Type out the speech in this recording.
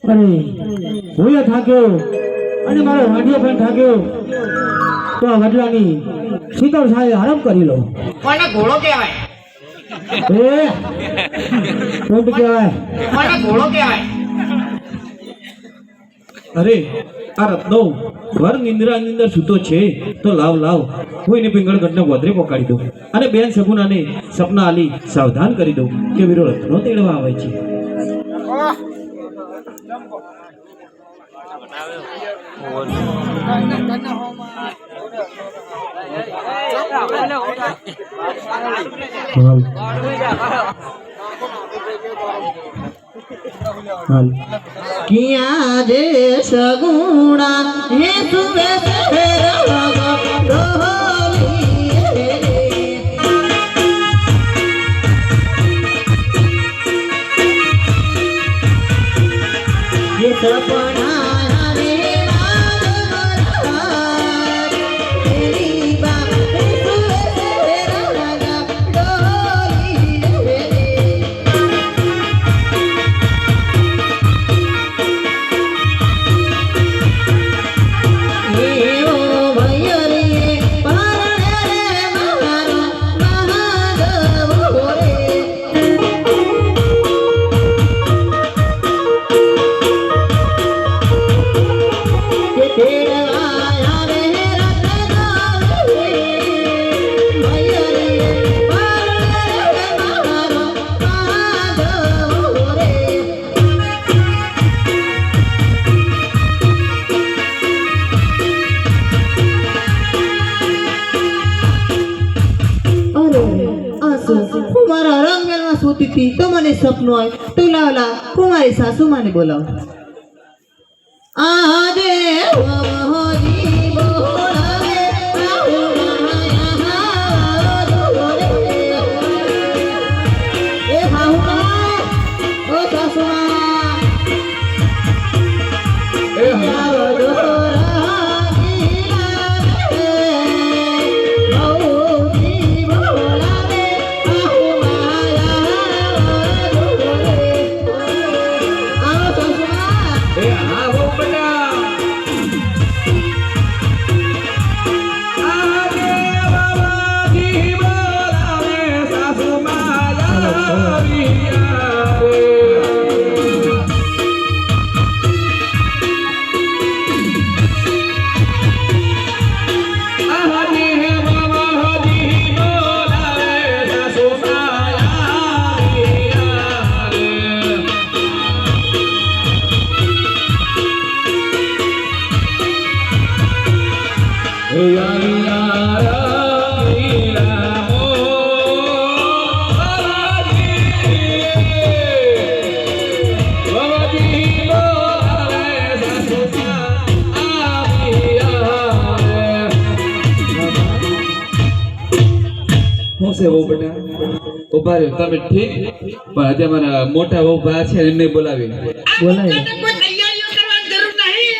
અરે હું થાક્યો અને મારો વાંઢિયો પણ થાક્યો તો આ વડલાની શીતળ છાયે આરામ કરી લો. મને ઘોડો કહેવાય. એ કોણ કહેવાય? મને ઘોડો કહેવાય. અરે આ રત્નો વર નિંદ્રા અંદર સૂતો છે તો લાવ લાવ હું એને પિંગળગઢને ગોદરે પકાડી દઉં અને બેન સગુનાને સપના આલી સાવધાન કરી દઉં કે વીરો રત્નો તેડવા આવે છે. किया जे सगुणा हे सुवे ये सपना कुमारा रंग में सोती थी तो मैंने सपनों आए तो लाला कुमारी सासू माने बोला आदे ઉભા રહ્યો તમે ઠીક પણ આજે અમારા મોટા બહુ ભા છે એમને બોલાવી બોલાય. તૈયારીઓ કરવાની જરૂર નહીં.